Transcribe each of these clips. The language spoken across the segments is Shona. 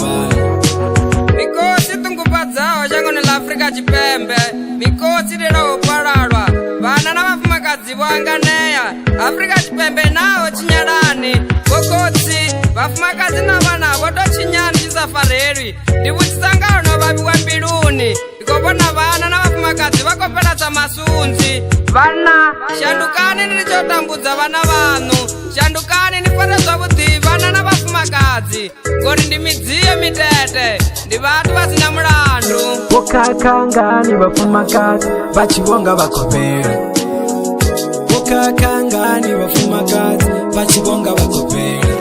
vanhu. Mikosi tungubadzao changone la Afrika Chipembe. Mikosi lero paralwa. Vana na vafumakadzi voanganeya. Afrika Chipembe nao chinyadani. Kokotsi vafumakadzi na vana votochinyani chisafareri. Ndivutitsangano no vaviwa mbiluni. Ikopona vana na vafumakadzi vakopela tsa masunzi. Vana shandukani nilichotambudza vana vanu. Shandukani nifare zvavuti vana na vafumakadzi. Ngori ndi midziyo mitete. Ndi vatu vasina mulandu. Vokakangani vafumakadzi vachivonga vakopera. Vokakangani vafumakadzi vachivonga vakopera.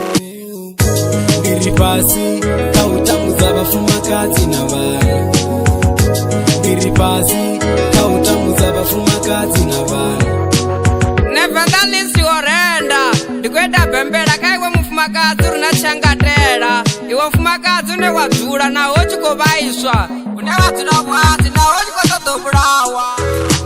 Ndiri pasi pautambudza vafumakadzi na vana. Ndiri pasi pautambudza vafumakadzi na vana. Nevertheless yorenda. Ndikwenda bembera kaiwe mufumakadzi urina changatera. Iwe mufumakadzi une wadzula nawo chikovaiswa. Une wadzula bwati nawo chikotodobulawa.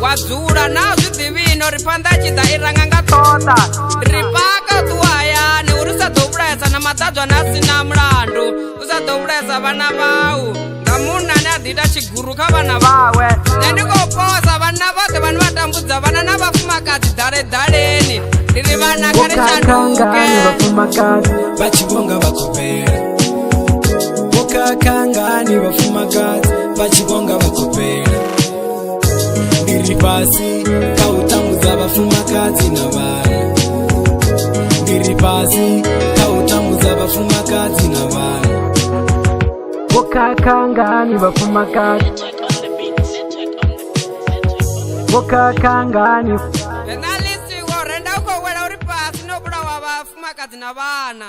Wadzula nawo zvidivino ripanda chida iranganga tota. Ripaka tuwayani urisadobulesa na matadzwa nasina mulandu. Usadobulesa vana vau. Ngamunani adhita chiguru kavana vawe. Nendikoposa vana vose vanu vatambudza vana na vafumakadzi dhaleni. Ndiri vana kare Vokakangani vafumakadzi vachivonga vakopera. Vokakangani vafumakadzi vachivonga vakopera. Ndiri pasi pautambudza vafumakadzi na vana. Ndiri pasi pautambudza vafumakadzi na vana. Vokakangani vafumakadzi. Vokakangani. Nalisi worenda ukowela uri pasi nobulawa vafumakadzi na vana.